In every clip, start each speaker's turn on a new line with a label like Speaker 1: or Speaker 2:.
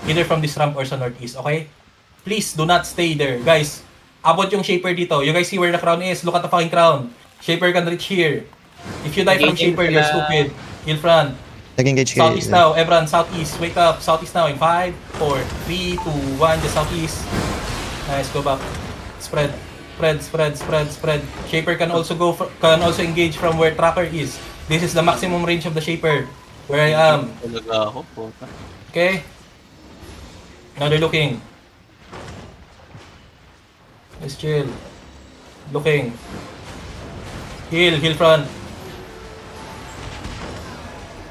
Speaker 1: Either from this ramp or sa northeast, okay? Please, do not stay there. Guys, abot yung Shaper dito. You guys see where the crown is? Look at the fucking crown. Shaper can reach here. If you die from Shaper, you're stupid. Heal front.
Speaker 2: Nag-engage
Speaker 1: Southeast now, everyone, southeast. Wake up, southeast now in 5, 4, 3, 2, 1, just southeast. Nice, go back. Spread. Spread. Shaper can also engage from where Tracker is. This is the maximum range of the Shaper. Where I am. Okay. Now they're looking. Let's chill. Looking. Heal front.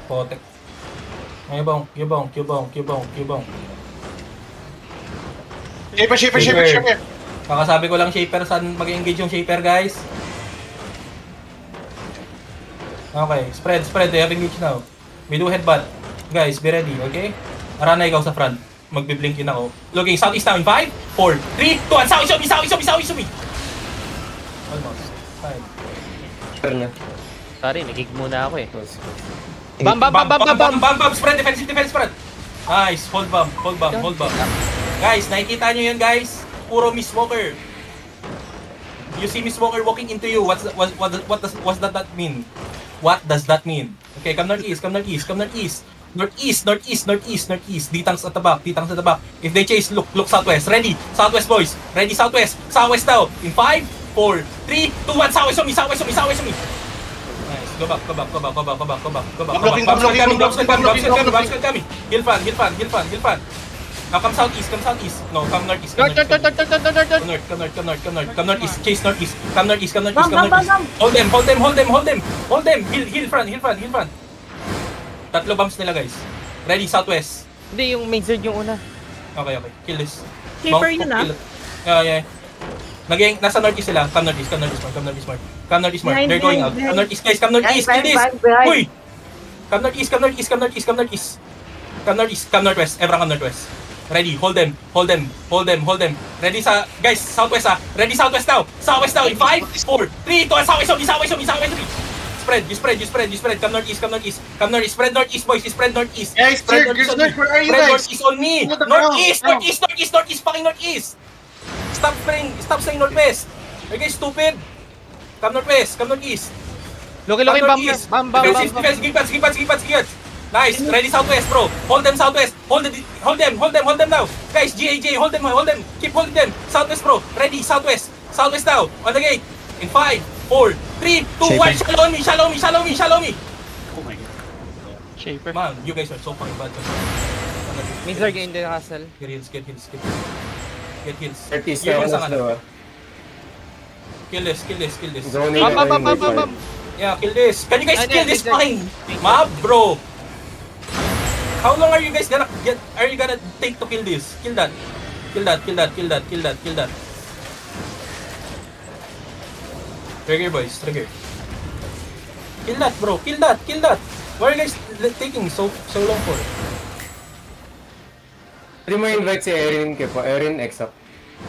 Speaker 1: Potek. Yubong.
Speaker 3: Shaper.
Speaker 1: Kakasabi ko lang Shaper, saan mag-engage yung Shaper, guys? Okay, spread. They have engaged now. We do headbutt. Guys, be ready, okay? Arana, ikaw sa front. Magbi-blink in ako. Looking southeast now in 5, 4, 3, 2, 1. Sawi! Almost. 5.
Speaker 4: Sorry, nagig muna ako eh.
Speaker 1: Bam! Spread, defensive spread. Nice, hold bomb. Guys, nakikita nyo yun, guys? Puro Miss Walker. You see Miss Walker walking into you. What does that mean? What does that mean? Okay, come northeast. Northeast. D-tanks at the back. If they chase, look southwest. Ready, southwest boys. Ready, southwest now. In 5, 4, 3, 2, 1. Southwest on me. Nice. Go back. Bombs coming. Heal front. Now come southeast. No, come northeast. Come northeast. Chase northeast. Come northeast. Hold them. Heal front. Tatlo bombs nila, guys. Ready, southwest.
Speaker 4: Hindi, yung main surge yung una.
Speaker 1: Okay. Kill this.
Speaker 5: Shaper yun
Speaker 1: Yeah. Nasa northeast sila. Come northeast more. They're going out. Come northeast, guys. Come northeast. Kill this. Uy! Come northeast. Come northwest. Everyone come northwest. Ready, hold them. Ready guys, southwest Ready, southwest now. In 5, 4, 3, 2, southwest on me. Spread. Come northeast. Spread northeast, boys. Spread northeast.
Speaker 3: Guys, where are you guys?
Speaker 1: Northeast on me. Northeast, fucking northeast. Stop saying northwest. Are you guys stupid? Come northeast.
Speaker 4: Loki, bam.
Speaker 1: Defense. Nice. Ready, southwest, bro. Hold them, southwest. Hold them now. Guys, GAJ, hold them. Keep holding them. Southwest, bro. Ready, southwest now. On the gate. In 5, 4, 3, 2, 1. Shallow me.
Speaker 3: Oh my god.
Speaker 4: Shaper.
Speaker 1: Man, you guys are so fucking bad.
Speaker 4: Main surge in the castle.
Speaker 1: Get heals. Get heals. Kill this.
Speaker 4: Bam.
Speaker 1: Yeah, kill this. Can you guys kill this fucking mob, bro? How long are you guys gonna take to kill this? Kill that. Trigger, boys. Kill that, bro. Kill that. Why are you guys taking so long for?
Speaker 6: Pwede mo invite si Erin Kepo. Erin, X-up.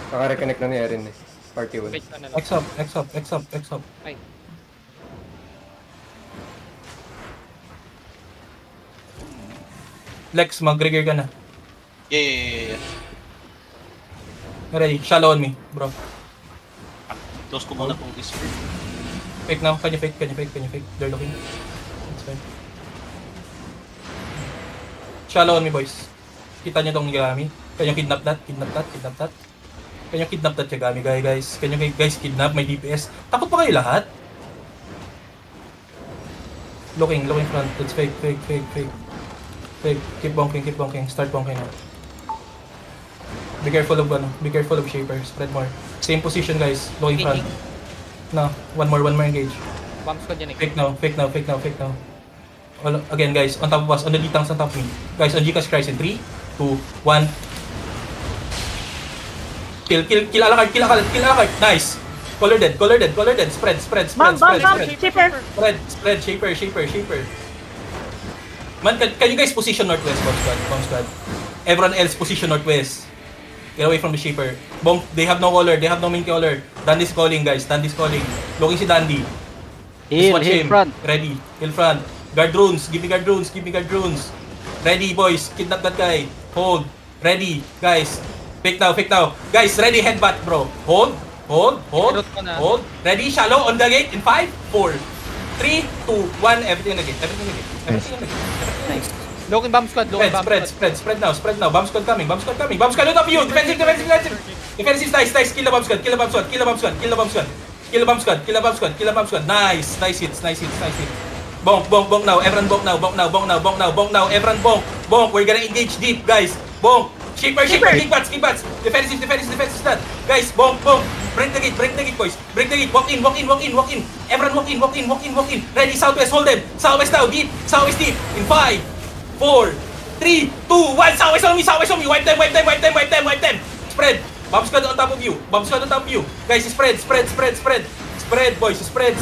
Speaker 6: Kaka-reconnect na ni Erin eh. Party 1.
Speaker 1: X-up.
Speaker 4: Ay.
Speaker 1: Lex, mag-trigger ka na.
Speaker 3: Yeah.
Speaker 1: Ready, shallow on me, bro.
Speaker 3: Close ko muna kung is free.
Speaker 1: Fake now, can you fake? They're looking. That's fine. Shallow on me, boys. Kita nyo tong Yagami? Can you kidnap that? Can you kidnap that Yagami, guys? Can you guys kidnap my DPS? Takot pa kayo lahat? Looking front. Let's fake. Keep bonking. Start bonking now. Be careful of Shaper. Spread more. Same position, guys. Looking front. No, one more engage.
Speaker 4: Bomb squad yan eh.
Speaker 1: Fake now. Again, guys, on top of us, on the D-tanks on top of me. Guys, on Gcash Christ in 3, 2, 1. Kill Alakard. Nice. Color dead. Spread. Shaper. Man, can you guys position northwest, bomb squad? Everyone else position northwest. Get away from the Shaper. Bomb, they have no caller, they have no main caller. Dandy's calling, guys. Looking si Dandy.
Speaker 7: Heal front.
Speaker 1: Ready. Heal front. Guard drones. Give me guard drones. Ready, boys. Kidnap that guy. Hold. Ready, guys. Fake now, fake now. Guys, ready, headbutt, bro. Hold.
Speaker 4: Root ko na.
Speaker 1: Hold. Ready, shallow, on the gate in 5, 4, 3, 2, 1. Everything on the gate. Everything on the gate. Everything on the gate.
Speaker 7: Nice.
Speaker 4: Looking bomb squad, looking bomb squad.
Speaker 1: Spread now, spread now. Bomb squad coming, bomb squad coming. Bomb squad on top of you. Defensive. Defensive, nice. Kill the bomb squad, kill the bomb squad, kill the bomb squad, kill the bomb squad. Kill the bomb squad, kill the bomb squad, kill the bomb squad. Nice hits. Bonk now. Everyone bonk now. Everyone bonk. We're gonna engage deep, guys. Bonk. Shaper, kick bats. Defensive stat. Guys, bonk. Break the gate, boys. Break the gate. Walk in. Everyone walk in. Ready, southwest, hold them. Southwest now, deep. Southwest deep. In 5, 4, 3, 2, 1. Southwest on me. Wipe them. Spread. Bomb squad on top of you. Guys, spread. Spread, boys. Spread.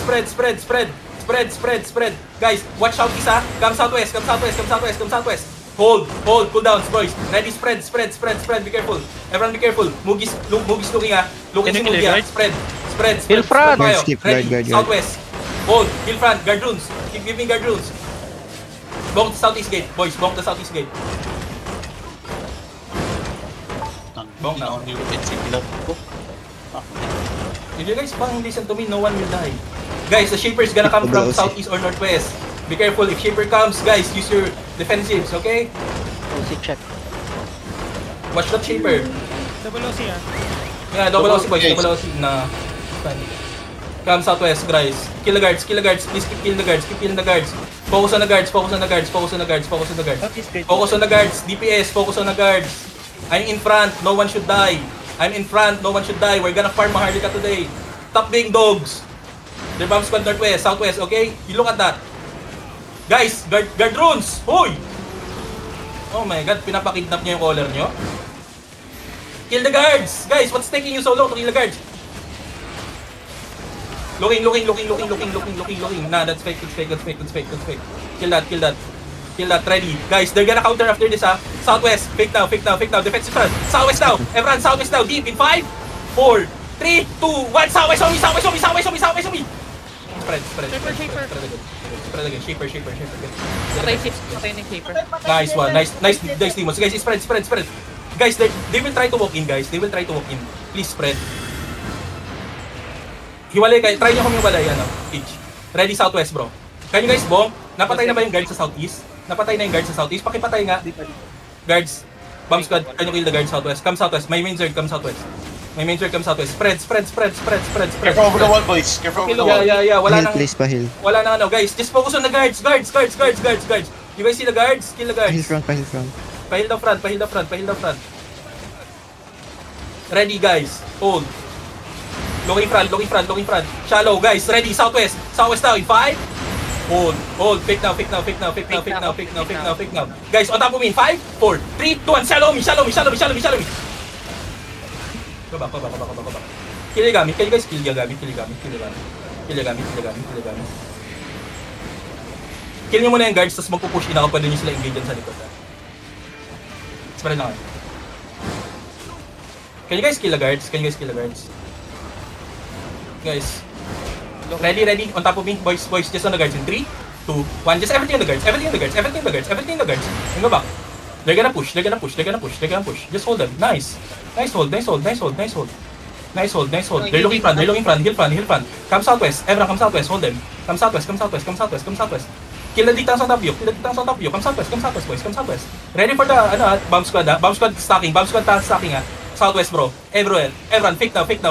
Speaker 1: Guys, watch southeast, ha. Come southwest. Hold, cool downs, boys. Ready, spread. Be careful. Everyone be careful. Mugis looking, ha. Looking si Mugi, ha. Spread.
Speaker 7: Hill front.
Speaker 1: Tayo.
Speaker 2: Skip,
Speaker 1: Ready,
Speaker 2: guard.
Speaker 1: southwest. Hold, hill front, guard runes. Keep giving guard runes. Bonk the southeast gate, boys. Bonk the southeast gate. Bong now. If you guys fucking listen to me, no one will die. Guys, the Shaper is gonna come from southeast or northwest. Be careful, if Shaper comes, guys, use your defensives, okay?
Speaker 7: OC check.
Speaker 1: Watch that Shaper.
Speaker 5: Double OC ah.
Speaker 1: Yeah, double OC boys, double OC na. Come southwest, guys. Kill the guards, please kill the guards. Focus on the guards. Focus on the guards, DPS, focus on the guards. I'm in front, no one should die. We're gonna farm Maharlika today. Top being dogs. They're bomb squad northwest, southwest, okay? You look at that. Guys, guard runes! Hoy! Oh my god, pinapakidnap niya yung caller nyo? Kill the guards! Guys, what's taking you so long to kill the guards? Looking. Nah, that's fake. Kill that, ready. Guys, they're gonna counter after this, ha. Southwest, fake now. Defensive front. Southwest now. Everyone, southwest now. Deep in 5, 4, 3, 2, 1. Southwest on me. Spread. Spread again. Shaper.
Speaker 4: Patay ng Shaper.
Speaker 1: Nice one. Nice demons. Guys, spread. Guys, they will try to walk in, guys. Please spread. Hiwalay kayo. Try nyo kami hiwalay, ano. Pitch. Ready, southwest, bro. Can you guys bomb? Napatay na ba yung guard sa southeast? Pakipatay nga. Guards. Bomb squad. Can you kill the guard southwest? Come southwest. My main zerg, come southwest. Spread.
Speaker 3: Careful over the wall, boys. Careful over the wall.
Speaker 1: Yeah. Wala
Speaker 2: Hill,
Speaker 1: nang...
Speaker 2: please pa hill.
Speaker 1: Wala nang ano, guys. Just focus on the guards. Guards. You guys see the guards? Kill the guards.
Speaker 2: Hill front.
Speaker 1: Pahil the front. Ready, guys. Hold. Looking front. Shallow, guys. Ready, southwest now in 5. Hold. Fake now. Guys, on top of me in 5, 4, 3, 2, 1. Shallow me. Go back. Kill Yagami. Can you guys kill Yagami? Kill nyo muna yung guards, tapos magpupush in ako, pwede nyo sila engage dyan sa likod. Spread lang kayo. Can you guys kill the guards? Guys. Ready. On top of me. Boys. Just on the guards in 3, 2, 1. Just everything on the guards. And go back. They're gonna push. Just hold them. Nice hold. They're looking front. Hill front. Come southwest. Everyone come southwest. Hold them. Come southwest. Kill the dictans on top of you. Come southwest, boys. Ready for the bomb squad, ha? Bomb squad stacking, ha? Southwest, bro. Everyone, fake now. Fake now,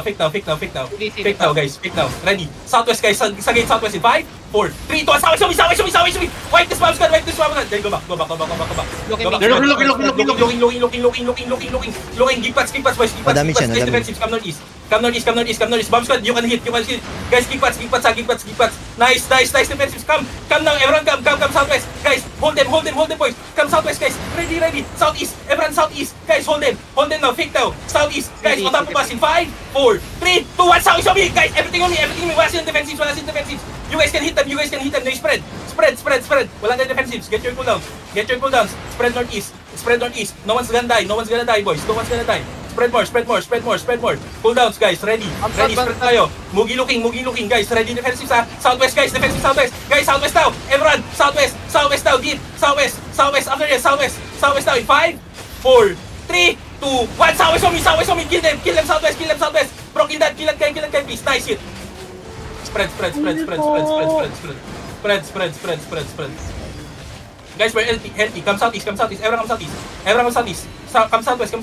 Speaker 1: guys. Ready. Southwest, guys. Sa gate southwest in 5, 4, 3, 2, 1. Southwest. Wipe this bomb squad. Then go back. Looking. Give pads, boys.
Speaker 2: Madami siya,
Speaker 1: Guys,
Speaker 2: madami.
Speaker 1: defensives. Come northeast. Bomb squad, you can hit. Guys, give pads. Nice. Defensives. Come now. Everyone come southwest. Guys, hold them, boys. Come southwest, guys. Ready. Southeast. Everyone southeast. Guys, hold them now. Fake now. Southeast. Guys, on top of us in 5, 4, 3, 2, 1. Southeast on me. Guys, everything on me. Wala silang defensives. You guys can hit them. No, spread. Wala tayong defensives. Get your cooldowns. Spread northeast. No one's gonna die, boys. Spread more. Cooldowns, guys. Ready, spread tayo. Mugi looking, guys. Ready, defensives, ha. Southwest, guys. Defensive southwest. Guys, southwest now. Everyone, southwest now. Deep. Southwest. After this, southwest now in 5, 4, 3, 3, 2, 1. Southwest on me. Kill them southwest. Bro, kill that guy, please. Nice hit. Spread. Guys, we're healthy. Come southeast. Everyone come southeast. Come southwest, boy.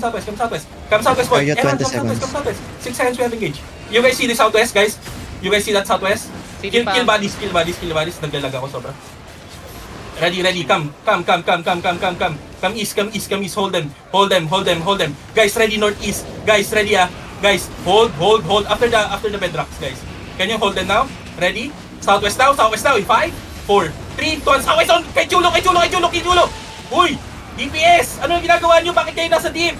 Speaker 2: You got
Speaker 1: Everyone
Speaker 2: 20
Speaker 1: come southwest. 6 seconds we have engaged. You guys see the southwest, guys? You guys see that southwest? Kill bodies. Naglalag ako sobra. Ready. Come east. Hold them. Guys, ready northeast. Guys, ready Guys, hold. After the bedrocks, guys. Can you hold them now? Ready? Southwest now. In 5, 4, 3, 2, 1. Southwest on! Kay Chulo! Uy! DPS! Ano yung ginagawa nyo? Bakit kayo nasa team?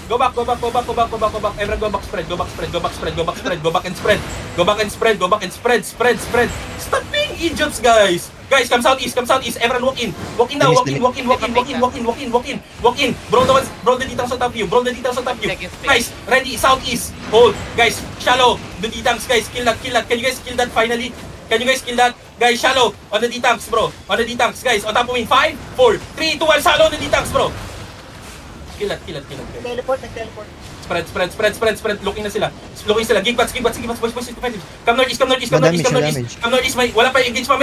Speaker 1: Go back. Everyone go back spread. Go back and spread. Stop being idiots, guys. Guys, come southeast. Everyone walk in now. Walk in. Bro, the ditang sa top view. Guys, ready, southeast. Hold. Guys, shallow. The ditangs, guys. Kill that. Can you guys kill that finally? Guys, shallow. On the ditangs, bro. Guys. On top of me. 5, 4, 3, 2, 1. Shallow on the ditangs, bro. Kill that.
Speaker 5: Teleport.
Speaker 1: Spread. Looking sila. Gig bats. Boys. Come northeast. Wala pa. Engage pa.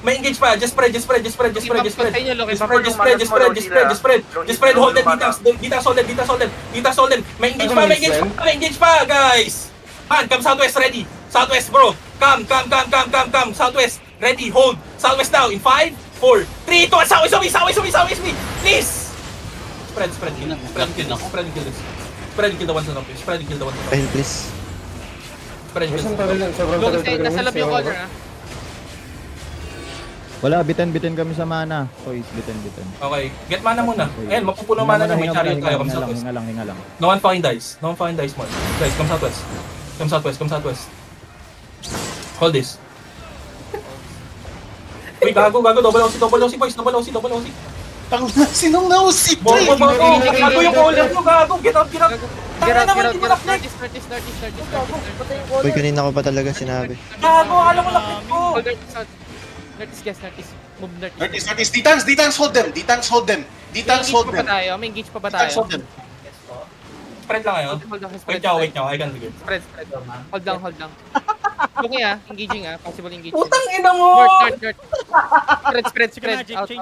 Speaker 1: May engage pa. Just spread. Just spread. Hold them. Ditangs hold them. May engage pa, guys. Man, come southwest, ready. Southwest, bro. Come. Southwest, ready, hold. Southwest now, in 5, 4, 3, 2, 1. Southwest on me. Please. Spread kill the ones on top.
Speaker 2: Ayun, please.
Speaker 6: Sobrang tagal talaga.
Speaker 4: Nasa loob yung order, ha?
Speaker 8: Wala, bitin kami sa mana. Toys, bitin.
Speaker 1: Okay, get mana muna. Ayan, mapupuno mana na. May chariot tayo. Come southwest.
Speaker 8: Hinga lang.
Speaker 1: No one fucking dies more. Guys, come southwest. Hold this. Uy, gago. Double OC, boys.
Speaker 3: Sinong na-usip?
Speaker 1: Gago yung caller nyo, gago. Get out.
Speaker 4: Get out.
Speaker 1: Northeast.
Speaker 2: Uy, kanina ko pa talaga sinabi.
Speaker 1: Gago, alam mo lakit ko.
Speaker 4: Hold northeast, guys, northeast. Move northeast.
Speaker 3: Northeast. Ditangs, hold them.
Speaker 4: May engage pa ba tayo?
Speaker 1: Spread lang kayo. Wait nyo. I can figure.
Speaker 4: Spread. Hold lang. Okay, engaging, possible engaging.
Speaker 1: Putang ina mo!
Speaker 4: North. Spread. Out.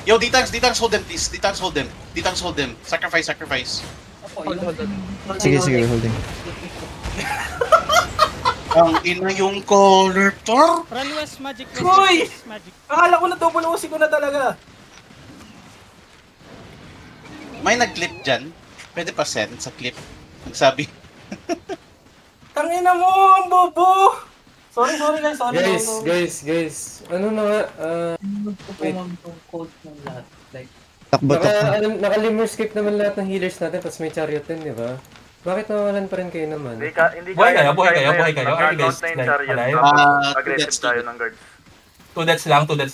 Speaker 3: Yo, Ditangs, hold them, please. Ditangs, hold them. Sacrifice.
Speaker 4: Hold.
Speaker 2: Sige, holding.
Speaker 3: Ang ina yung collector.
Speaker 9: Run west, magic.
Speaker 1: Uy! Akala ko na double OC ko na talaga.
Speaker 3: May nag-clip dyan. Pwede pa send sa clip. Nagsabi.
Speaker 1: Tangina mo, ang bobo! Sorry guys,
Speaker 6: Guys. Ano na nga? Wait.
Speaker 2: Takbo.
Speaker 6: Naka-limber-skip naman lahat ng healers natin, tapos may chariot din, di ba? Bakit nawalan pa rin kayo naman?
Speaker 1: Buhay kayo. Are you guys alive?
Speaker 3: Aggressive tayo ng guard.
Speaker 1: 2 deaths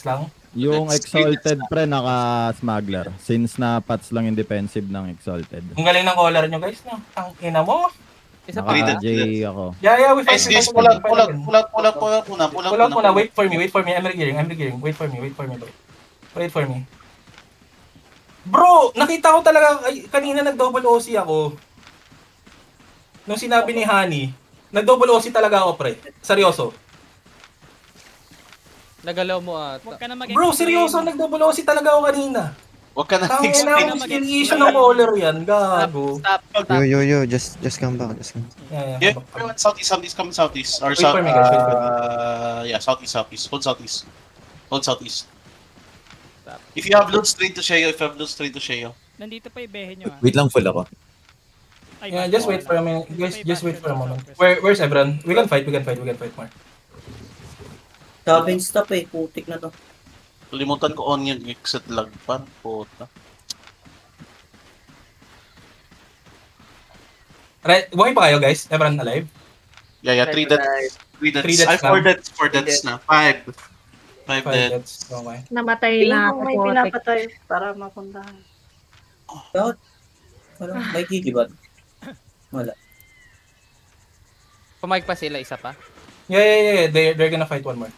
Speaker 1: lang.
Speaker 8: Yung Exalted pre naka-smuggler. Since na-pats lang yung defensive ng Exalted.
Speaker 1: Ang galing ng caller nyo guys, no? Tangina mo.
Speaker 8: Naka-J ako.
Speaker 1: Yeah, we fight.
Speaker 3: Guys, pull out muna.
Speaker 1: Wait for me. I'm regearing. Wait for me. Bro, nakita ko talaga, kanina nag-double OC ako. Nung sinabi ni Honey, nag-double OC talaga ako, pre. Seryoso.
Speaker 4: Nagalaw mo
Speaker 1: Bro, seryoso, nag-double OC talaga ako kanina.
Speaker 3: Huwag ka na
Speaker 1: Tangina mo, skill issue ng caller yan, gago.
Speaker 4: Stop.
Speaker 2: Yo, just come back.
Speaker 3: Yeah, everyone southeast, come southeast. Or
Speaker 1: Wait for me, guys,
Speaker 3: yeah, southeast. Hold southeast. If you have loot straight to Sheo,
Speaker 9: Nandito pa ibehe nyo,
Speaker 10: Wait lang, full ako.
Speaker 1: Yeah, just wait for a minute. Guys, just wait for a moment. Where's everyone? We can fight more.
Speaker 5: Sabi stop putik na to.
Speaker 3: Kalimutan ko onion exit lag pa. Puta.
Speaker 1: Right, buhay pa kayo guys? Everyone alive?
Speaker 3: Yeah, 3 deaths. 4 deaths na. 5 deaths.
Speaker 1: Okay.
Speaker 5: Namatay na ako. May pinapatay para mapuntahan. Bakit? Parang may gigibat. Wala.
Speaker 4: Pumayag pa sila, isa pa?
Speaker 1: Yeah. They're gonna fight one more.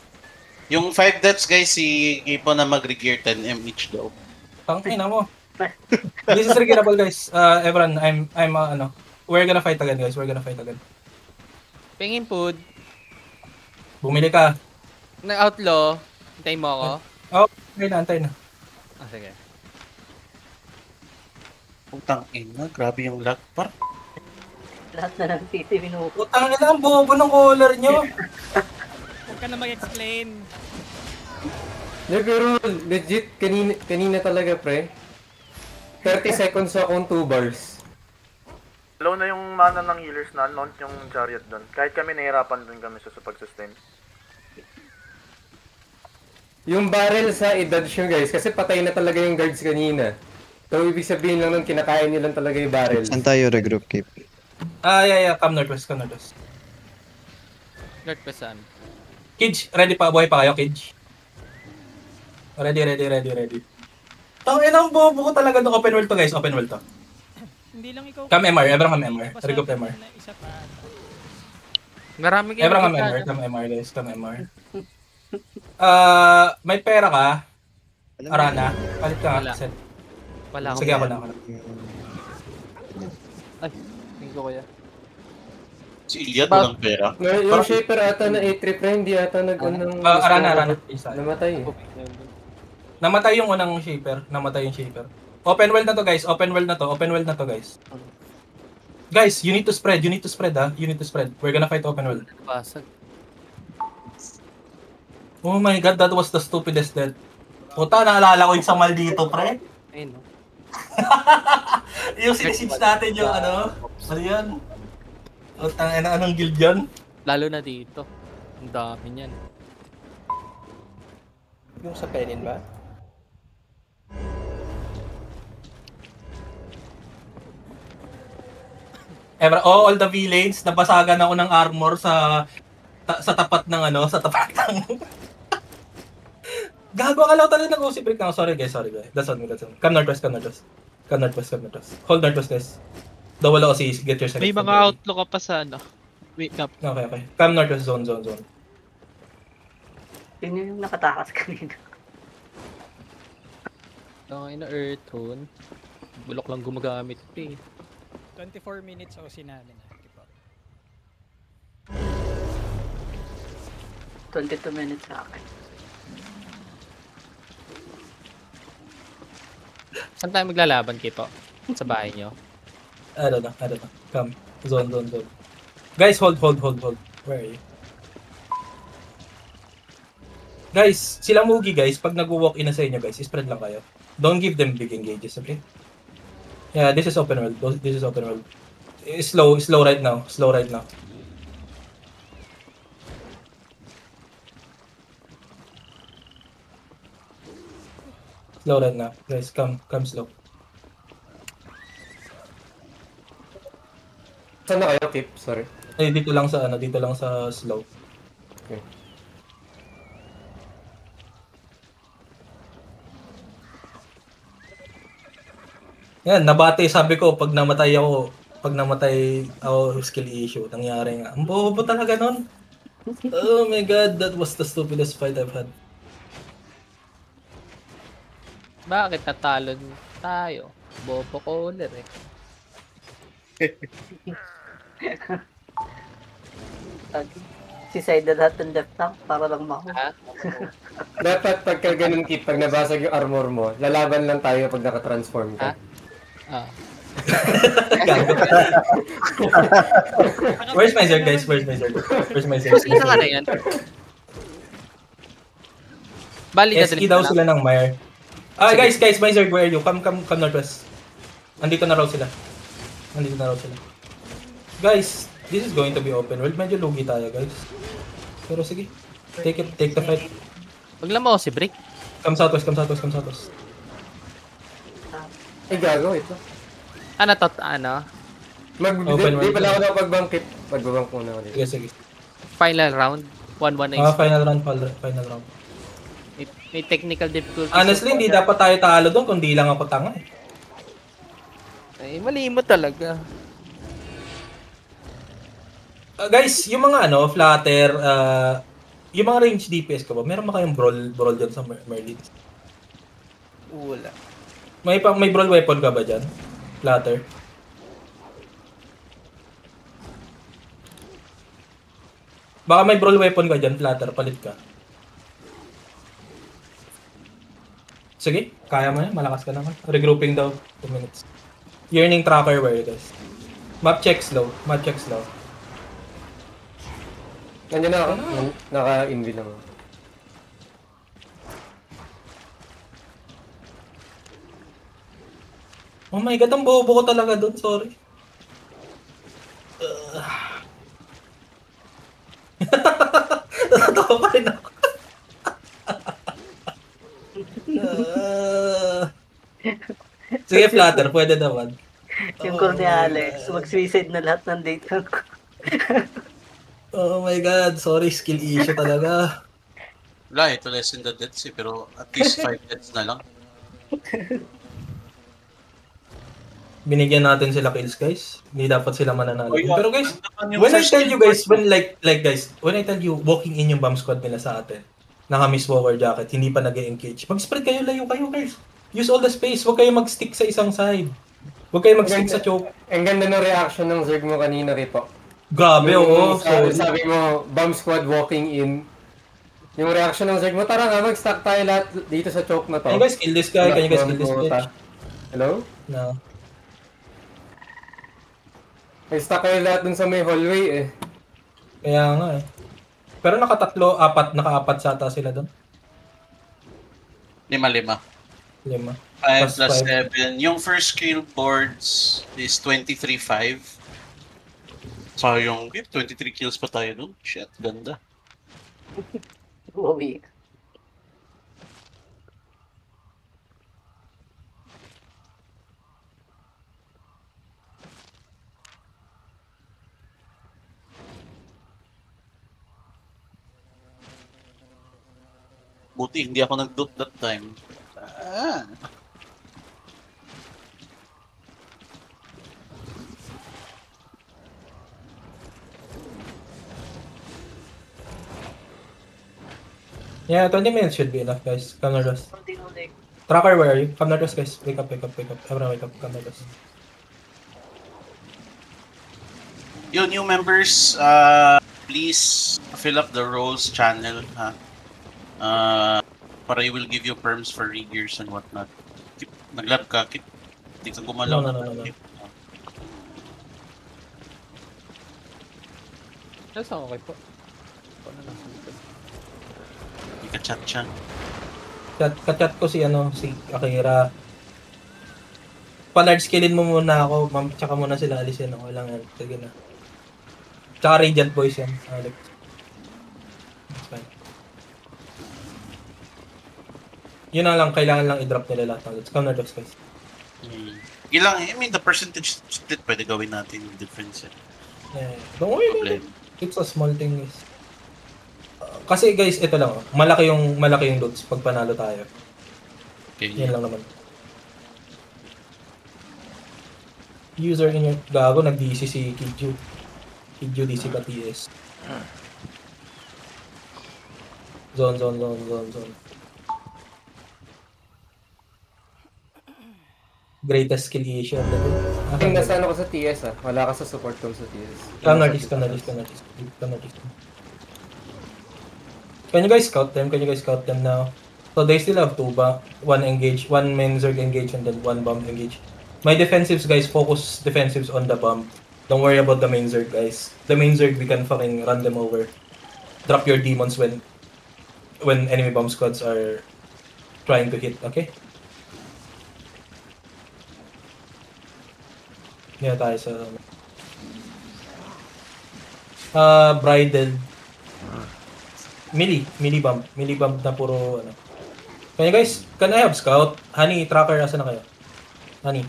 Speaker 3: Yung 5 deaths guys, si Gipo na mag-regear 10M each daw.
Speaker 1: Tangina mo. This is regrettable, guys. Everyone, we're gonna fight again, guys. We're gonna fight again.
Speaker 4: Pingin food.
Speaker 1: Bumili ka.
Speaker 4: Nag-outlaw. Hintayin mo ako.
Speaker 1: Antay na.
Speaker 4: Sige.
Speaker 3: Putang ina, grabe yung lag par.
Speaker 5: Lahat na ng city minupo.
Speaker 1: Putang ina, ang bobo ng color nyo.
Speaker 9: Huwag ka na mag-explain.
Speaker 6: Pero legit, kanina talaga pre. 30 seconds akong 2 bars.
Speaker 10: Low na yung mana ng healers na launch yung chariot doon. Kahit kami nahirapan din kami sa pag-sustain.
Speaker 6: Yung barrel sa i-dodge nyo guys, kasi patay na talaga yung guards kanina. So ibig sabihin lang nun, kinakain nyo lang talaga yung barrel.
Speaker 2: Saan tayo regroup, Keep?
Speaker 1: Yeah. Come northwest.
Speaker 4: Northwest saan?
Speaker 1: Kidge, ready pa? Buhay pa kayo, Kidge? Ready. Tangina, ang bobo ko talaga ng open world to, guys. Open world to.
Speaker 9: Hindi lang ikaw.
Speaker 1: Come MR, everyone come MR. Regroup MR.
Speaker 9: Isa pa.
Speaker 4: Marami kayo.
Speaker 1: Everyone come MR, guys. Come MR. May pera ka? Arana? Palit ka nga. Set.
Speaker 4: Wala ako.
Speaker 1: Sige, ako na.
Speaker 7: Ay, tingin ko kaya.
Speaker 3: Si Iliad walang pera.
Speaker 6: Yung shaper ata na 8-3 pre, hindi ata
Speaker 1: Arana.
Speaker 6: Namatay.
Speaker 1: Namatay yung unang shaper. Open world na to, guys. Open world na to, guys. Guys, you need to spread, ha. You need to spread. We're gonna fight open world.
Speaker 4: Basag.
Speaker 1: Oh my god, that was the stupidest death. Puta, naalala ko yung Samal dito, pre.
Speaker 4: Ayun, no?
Speaker 1: Yung sinisits natin yung ano yun? Anong guild yun?
Speaker 4: Lalo na dito. Ang dami niyan.
Speaker 5: Yung sa Penin ba?
Speaker 1: All the villains, nabasagan ako ng armor sa tapat ng Gago, akala ko talaga nag-usip break na. Sorry guys. That's on me. Come northwest. Hold northwest, guys. Double ako si get your second.
Speaker 11: May mga outlook ka pa sa wake up.
Speaker 1: Okay. Come northwest zone.
Speaker 5: Yun yung nakatakas kanina.
Speaker 4: Okay na Earth Tone. Bulok lang gumagamit ito
Speaker 9: 24 minutes ako sinali na.
Speaker 5: 22 minutes sa akin.
Speaker 4: Saan tayo maglalaban, Kipo? Sa bahay nyo?
Speaker 1: I don't know. Come. Zone. Guys, hold. Where are you? Guys, sila Mugi, guys, pag nag-walk in na sa inyo, guys, spread lang kayo. Don't give them big engages, okay? Yeah, this is open world. Slow right now. Slow right now. Guys, come slow.
Speaker 6: Saan na kayo, Kip? Sorry.
Speaker 1: Dito lang sa slow.
Speaker 6: Okay.
Speaker 1: Yan, nabate, sabi ko, pag namatay ako, skill issue, nangyari nga. Ang bobo talaga nun. Oh my god, that was the stupidest fight I've had.
Speaker 4: Bakit tatalon tayo? Bobo caller
Speaker 5: Si Saida lahat ng left tank para lang mako.
Speaker 6: Dapat pagka ganun, Kip, pag nabasag yung armor mo, lalaban lang tayo pag naka-transform ka.
Speaker 1: Where's my Zerg, guys? Where's my Zerg?
Speaker 4: Sino ka na yan? Bali na
Speaker 1: SE daw sila ng Mire. Guys, my Zerg, where are you? Come northwest. Andito na raw sila. Guys, this is going to be open world. Medyo lugi tayo, guys. Pero sige. Take the fight.
Speaker 4: Wag lang mo si Brick.
Speaker 1: Come southwest.
Speaker 6: Ay, gago ito.
Speaker 4: Ano?
Speaker 6: Di pala ako nakapag-bankit. Mag-bank muna ako dito.
Speaker 1: Sige.
Speaker 4: Final round. 1-1 na
Speaker 1: final round.
Speaker 4: May technical difficulties.
Speaker 1: Honestly, hindi dapat tayo talo doon kung di lang ako tanga eh.
Speaker 4: Ay, mali mo talaga.
Speaker 1: Guys, yung mga flutter, yung mga range DPS ko ba, meron ba kayong brawl dyan sa Merlin?
Speaker 5: Wala.
Speaker 1: May brawl weapon ka ba dyan? Platter. Baka may brawl weapon ka dyan, Platter. Palit ka. Sige, kaya mo yan. Malakas ka naman. Regrouping daw. 2 minutes. Yearning tracker where guys. Map check slow. Map check slow.
Speaker 6: Nandiyan na ako. Naka-invi lang ako.
Speaker 1: Oh my god, ang bobo ko talaga doon. Sorry. Natatawa pa rin ako. Sige, Flutter. Pwede naman.
Speaker 5: Yung call ni Alex, mag-suicide na lahat ng date ko.
Speaker 1: Oh my god, sorry, skill issue talaga.
Speaker 3: Wala, ito lessen the deaths eh, pero at least 5 deaths na lang.
Speaker 1: Binigyan natin sila kills, guys. Hindi dapat sila mananalo.
Speaker 3: Oh, yeah.
Speaker 1: Pero guys, when I tell you guys, when I tell you, walking in yung bomb squad nila sa atin, naka-miss walker jacket, hindi pa nag-engage. Mag-spread kayo, layo kayo, guys. Use all the space, huwag kayo mag-stick sa isang side. Huwag kayo mag-stick sa choke.
Speaker 6: Ang ganda ng reaction ng Zerg mo kanina, Ripo.
Speaker 1: Grabe, oo.
Speaker 6: Sabi mo, bomb squad walking in. Yung reaction ng Zerg mo, tara nga, mag-stack tayo lahat dito sa choke na to.
Speaker 1: Can you guys kill this guy? Can you guys kill this bitch?
Speaker 6: Hello?
Speaker 1: No.
Speaker 6: May stack kayo lahat dun sa may hallway eh.
Speaker 1: Kaya nga eh. Pero naka-apat sata sila dun.
Speaker 3: 5. 5
Speaker 1: Plus
Speaker 3: plus
Speaker 1: 5.
Speaker 3: 7. Yung first kill boards is 23-5. So yung 23 kills pa tayo dun. Shit, ganda.
Speaker 5: Uwi.
Speaker 3: Buti hindi ako nag-doot that time.
Speaker 1: Yeah, 20 minutes should be enough, guys. Come near us. Tracker, where are you? Come near us, guys. Wake up. Everyone wake up. Come near us.
Speaker 3: Yo, new members, please fill up the roles channel, ha? Para I will give you perms for regears and whatnot. Naglab ka, hindi ka gumalaw.
Speaker 1: No.
Speaker 4: Nasa okay po.
Speaker 3: Hindi ka chat siya.
Speaker 1: Kachat ko si Akira. Pa-large skillin mo muna ako, ma'am, tsaka muna sila alisin. Okay lang yan. Sige na. Tsaka Radiant Boys yan, Alex. That's fine. Yun na lang, kailangan lang i-drop nila lahat. Let's come na drops, guys.
Speaker 3: Ilang, I mean, the percentage split pwede gawin natin yung difference.
Speaker 1: Yeah. Don't worry about it. It's a small thing, guys. Kasi guys, ito lang, malaki yung loads pag panalo tayo.
Speaker 3: Okay.
Speaker 1: Yan lang naman. User in your gago, nag-DC si Kidju. Kidju DC ka TS. Zone. Greatest skill issue.
Speaker 6: Aking nasa ano ko sa TS ah. Wala ka sa support ko sa TS.
Speaker 1: Come na list. Can you guys scout them? Now? So they still have 2 ba? 1 engage, 1 main Zerg engage, and then 1 bomb engage. My defensives, guys, focus defensives on the bomb. Don't worry about the main Zerg, guys. The main Zerg, we can fucking run them over. Drop your demons when enemy bomb squads are trying to hit, okay? Hindi na tayo sa... Bridal. Melee bump na puro ano. Kaya guys, can I have scout? Honey, tracker, asa na kayo? Honey.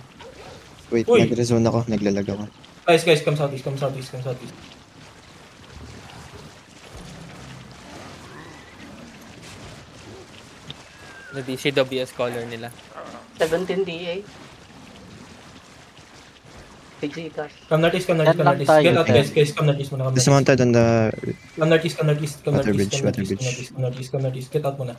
Speaker 2: Wait,
Speaker 1: Uy!
Speaker 2: nag-resume ako, naglalag ako.
Speaker 1: Guys, come southeast.
Speaker 4: CWS color nila.
Speaker 5: 17 DA. Pagsikas.
Speaker 1: Come northeast. Get out, guys. Come northeast muna.
Speaker 2: Dismounted on the...
Speaker 1: Come northeast.
Speaker 2: Water bridge.
Speaker 1: Get out muna.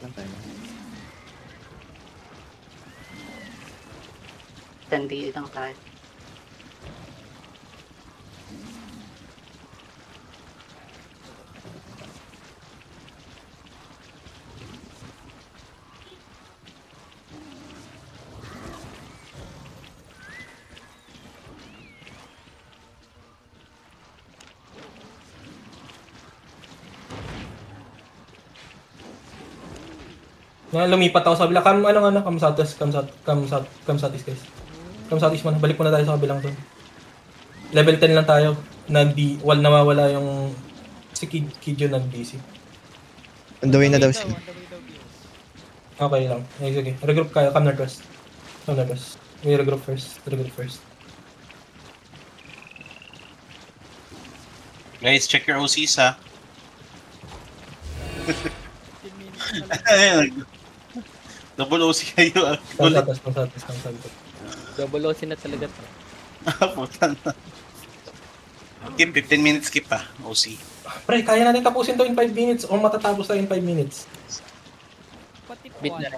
Speaker 2: Walang time.
Speaker 12: 10 lang tayo.
Speaker 1: Lumipat ako sa kabila. Come southeast guys. Come southeast muna. Balik muna tayo sa kabilang zone. Level 10 lang tayo. Nawawala yung si Kidjo nag-DC.
Speaker 2: On the way na daw siya.
Speaker 1: Okay lang. Sige. Regroup kayo. Come northwest. We regroup first.
Speaker 3: Guys, check your OCs ha. Double OC kayo.
Speaker 4: Double OC na talaga to.
Speaker 3: Puta na. Skip, 15 minutes skip pa, OC.
Speaker 1: Pre, kaya natin tapusin to in 5 minutes o matatapos tayo in 5 minutes.
Speaker 4: Bit na.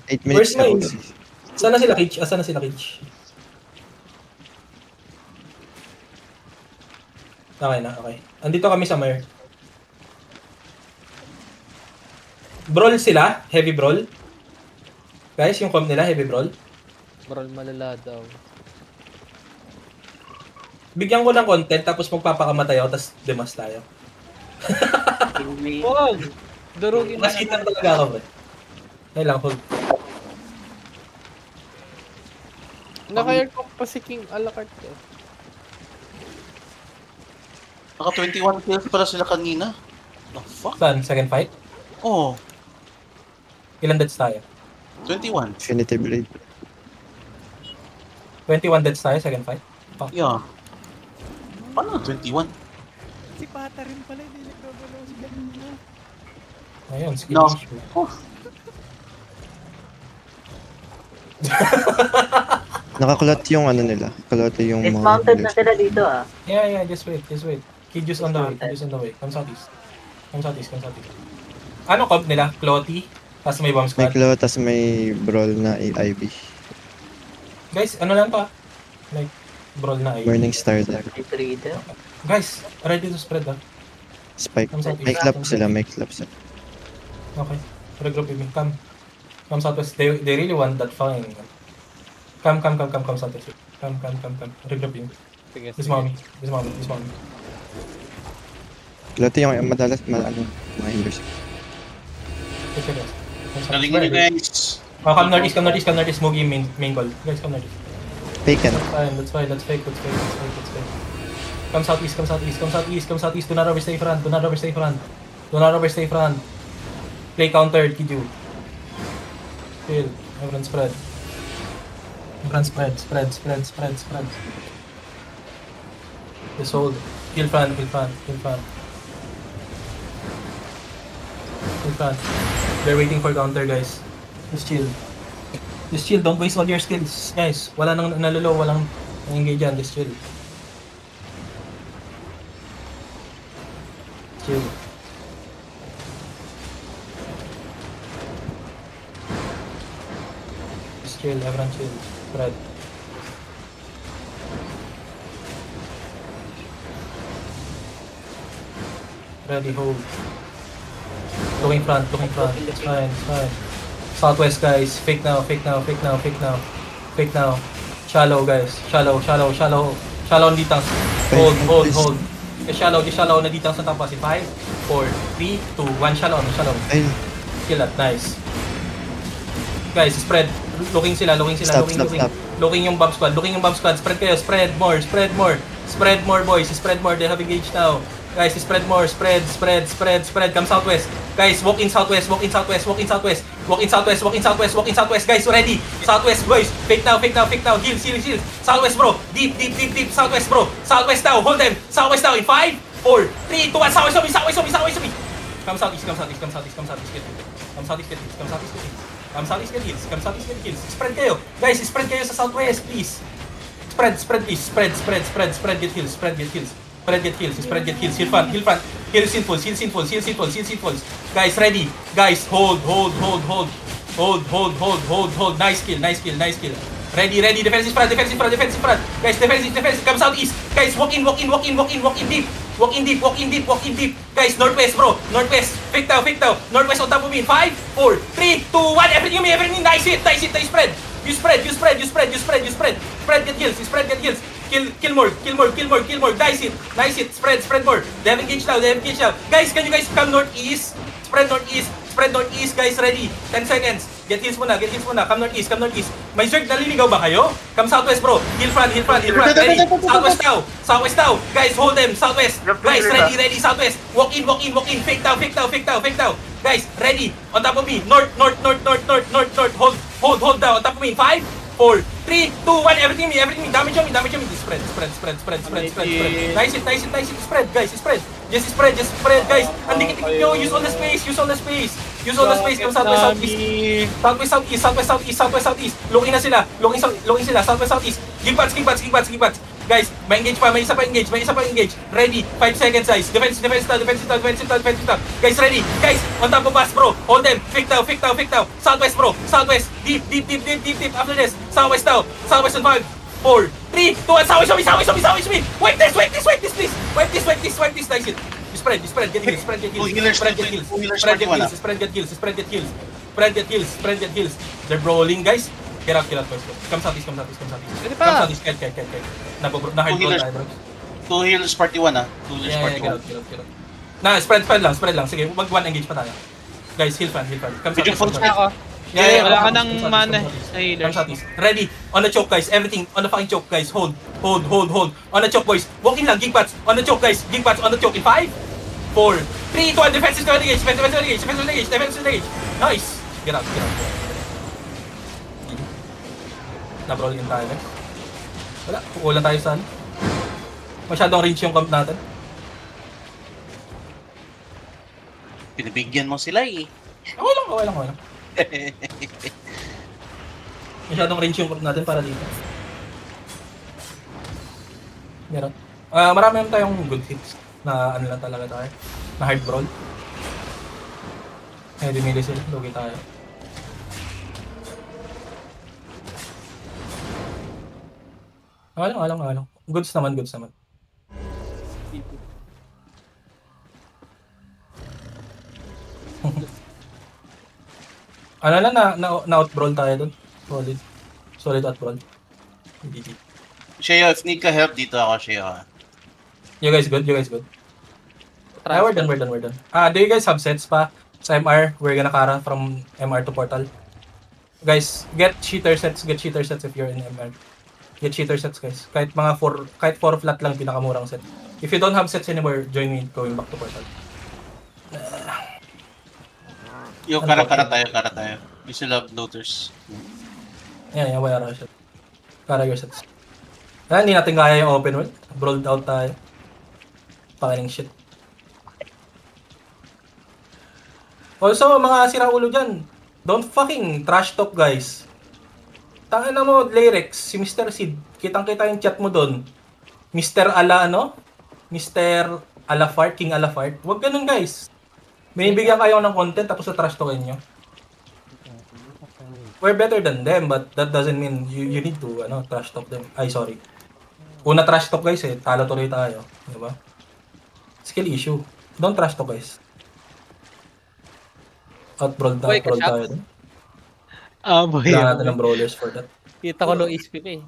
Speaker 2: 8 minutes na
Speaker 1: Where's
Speaker 2: OC.
Speaker 1: Sana sila Cage? Okay na, okay. Andito kami sa Mare. Brawl sila? Heavy brawl? Guys, yung comp nila, heavy brawl?
Speaker 4: Brawl malala daw.
Speaker 1: Bigyan ko ng content, tapos magpapakamatay ako, tapos demas tayo.
Speaker 4: Wow! Durugin na.
Speaker 1: Masitan talaga ako, bro. Ngayon lang, hold.
Speaker 4: Nakayar ko pa si King Alacart ko.
Speaker 3: Naka 21 kills pala sila kanina. The fuck?
Speaker 1: Saan? Second fight?
Speaker 3: Oh,
Speaker 1: Ilan deaths tayo?
Speaker 3: 21.
Speaker 2: Infinity Blade.
Speaker 1: 21 deaths tayo, second fight? Fuck.
Speaker 3: Yeah. Paano 21?
Speaker 9: Si Pata rin pala, hindi nagdodolo si kanina.
Speaker 1: Ayun, skill
Speaker 3: No.
Speaker 1: issue.
Speaker 3: Oh.
Speaker 2: Nakakulot yung ano nila. Kulot yung mga...
Speaker 12: Dismounted na sila dito ah.
Speaker 1: Yeah, just wait. Kidju's on the way. Come southeast. Ano comp nila? Clotty? Tapos may bomb
Speaker 2: May
Speaker 1: squad.
Speaker 2: Claw, tas may Brawl na Ivy.
Speaker 1: Guys, ano lang to ah? Like, brawl na ay.
Speaker 2: Morning Star there.
Speaker 12: Reader.
Speaker 1: Guys, ready to spread ah.
Speaker 2: Spike.
Speaker 1: Come southeast.
Speaker 2: May clap sila.
Speaker 1: Okay. Regroup with me. Come southwest. They really want that fine. Come southwest. Come. Regroup with me.
Speaker 4: Sige,
Speaker 1: This mommy.
Speaker 2: Claw yung madalas mga hinders.
Speaker 1: Take it rest.
Speaker 3: Galing nyo guys.
Speaker 1: Oh, come northeast. Move yung main goal. Guys, come northeast.
Speaker 2: Taken.
Speaker 1: Let's fine. Let's fake. Come southeast. Do not overstay front. Play counter, Kidju. Chill. Everyone spread. Spread. Just hold. Kill front. They're waiting for counter, guys. Just chill. Don't waste all your skills, guys. Wala nang nalolo, walang engage dyan. Just chill. Everyone chill. Spread. Ready, hold. Looking front. It's fine. Southwest, guys. Fake now. Shallow, guys. Shallow. Shallow on ditang. Hold. Just shallow na ditang sa tapas. 5, 4, 3, 2, 1. Shallow.
Speaker 2: Ay,
Speaker 1: Kill that. Nice. Guys, spread. Looking sila.
Speaker 2: Stop.
Speaker 1: Looking yung bomb squad. Spread kayo. Spread more, boys. Spread more. They have engaged now. Guys, spread more. Spread. Come southwest. Guys, walk in southwest. Guys, ready. Southwest, boys. Fake now. Heal. Southwest, bro. Deep. Southwest, bro. Southwest now. Hold them. Southwest now in 5, 4, 3, 2, 1. Southwest on me. Come southeast. Get heals. Spread kayo. Guys, spread kayo sa southwest, please. Spread, please. Spread, get heals. Heal front. Heal sinfuls. Guys, ready. Guys, hold. Nice kill. Ready. Defensive front. Guys, defensive. Come southeast. Guys, walk in deep. Walk in deep. Guys, northwest, bro. Northwest. Fake down. Northwest on top of me. 5, 4, 3, 2, 1. Everything. Nice hit. Spread. You spread. Spread, get kills. Kill more. Nice hit. Spread more. They have engaged now. Guys, can you guys come northeast? Spread northeast, guys. Ready. 10 seconds. Get heals muna. Come northeast. May Zerg, naliligaw ba kayo? Come southwest, bro. Heal front. Ready. Southwest now. Guys, hold them. Southwest. Guys, ready. Southwest. Walk in. Fake down. Guys, ready. On top of me. North. Hold down. On top of me. 5, 4, 3, 2, 1. Everything me. Damage on me. Spread. Nice hit. Spread, guys. Just spread, guys. And dikit nyo. Use all the space. Come southwest. Looking na sila. Southwest. Give bats. Guys, may isa pa engage. Ready. 5 seconds, guys. Defensive now. Guys, ready. Guys, on top of us, bro. Hold them. Fake down. Southwest, bro. Deep. After this. Southwest now. Southwest on 5, 4, 3, 2, 1. Southwest me. Wipe this, please. Wipe this. Nice hit. You spread. Get kills. Spread, get kills. They're brawling, guys. Get out, first. Come southeast.
Speaker 4: Pwede pa.
Speaker 1: Come southeast, kite. Na-hard roll tayo, bro.
Speaker 3: 2 healers party 1 ah. 2 healers party 1.
Speaker 1: Get out. Na, spread lang. Sige, mag-1 engage pa tayo. Guys, heal fan. Come southeast.
Speaker 4: Ako.
Speaker 1: Yeah,
Speaker 11: wala ka ng mana sa
Speaker 1: Come
Speaker 11: healers.
Speaker 1: southeast. Ready. On the choke, guys. Everything. On the fucking choke, guys. Hold. On the choke, boys. Walking lang. Gig bats. On the choke, guys. In 5, 4, 3, 2, 1. Defensive engage. Nice. Get out. Na-brawl din tayo, guys. Wala. Kukulan tayo saan. Masyadong range yung camp natin.
Speaker 3: Pinabigyan mo sila eh.
Speaker 1: Okay lang. Masyadong range yung camp natin para dito. Meron. Marami naman tayong good hits na ano lang talaga tayo. Na hard brawl. Heavy melee sila. Lugi tayo. Okay lang. Goods naman. Ano lang na-outbrawl tayo dun. Solid outbrawl.
Speaker 3: Sheo, if need ka help dito ako, Sheo.
Speaker 1: You guys good? We're done. Do you guys have sets pa sa MR? We're gonna Kara from MR to Portal. Guys, get cheater sets if you're in MR. Get cheater sets, guys. Kahit 4 flat lang pinakamurang set. If you don't have sets anymore, join me going back to Portal.
Speaker 3: Yung kara tayo. We still have looters.
Speaker 1: Yeah, wala siya. Kara your sets. Hindi natin kaya yung open world. Brawled out tayo. Pakiling shit. Also, mga siraulo dyan, don't fucking trash talk, guys. Tangin na mo, Lyrex, si Mr. Sid, kitang-kita yung chat mo doon. Mr. Mr. Alafart, King Alafart. Huwag ganun, guys. May bigyan kayo ng content tapos sa trash talkin nyo. We're better than them, but that doesn't mean you need to trash talk them. Ay, sorry. Una trash talk, guys, talo tuloy tayo. Diba? Skill issue. Don't trash talk, guys. Outbrawl tayo doon.
Speaker 11: Boy.
Speaker 1: Kailangan natin ng brawlers for that.
Speaker 4: Kita ko low HP pa eh.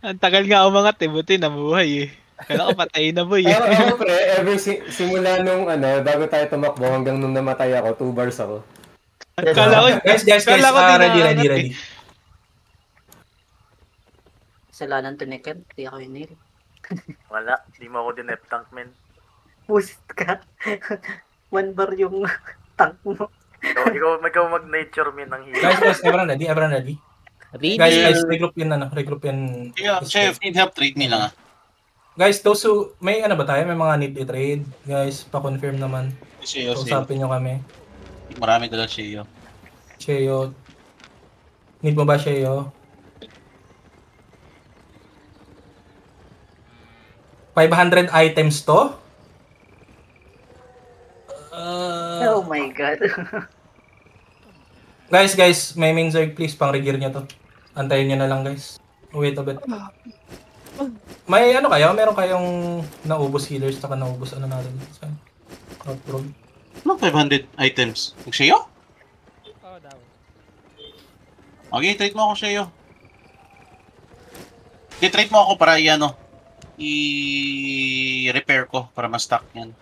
Speaker 11: Ang tagal nga umangat buti nabuhay eh. Kaya patay na boy.
Speaker 6: Pre, simula nung bago tayo tumakbo hanggang nung namatay ako, 2 bars ako.
Speaker 11: Kala ko,
Speaker 1: guys, ready.
Speaker 12: Kasalanan to Niken, di ako yun nil.
Speaker 10: Wala, di mo ako dinep tank, men.
Speaker 12: Boost ka. 1 bar yung tank mo.
Speaker 10: Ikaw mag-nature min ng hero.
Speaker 1: Guys, everyone ready? Guys, regroup yan.
Speaker 3: Yeah, if need help, trade me lang ah.
Speaker 1: Guys, those who, may ba tayo? May mga need i-trade. Guys, pa-confirm naman.
Speaker 3: Sheo.
Speaker 1: Usapin nyo kami.
Speaker 3: Marami dala Sheo.
Speaker 1: Need mo ba Sheo? 500 items to?
Speaker 12: Oh my God.
Speaker 1: Guys, may main Zerg, please, pang regear niya to. Antayin niyo na lang, guys. Wait a bit. May ano kayo? Meron kayong naubos healers, saka naubos ano natin? Outro.
Speaker 3: Ano 500 items? Kung sa'yo?
Speaker 9: Oo daw.
Speaker 3: Okay, trade mo ako sa'yo. I-trade mo ako para i-repair ko para ma-stock yan.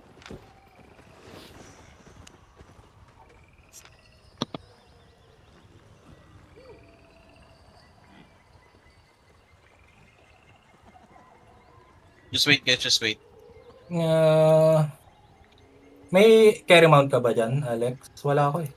Speaker 3: Just wait guys, just wait.
Speaker 1: May carry mount ka ba dyan, Alex? Wala ako eh.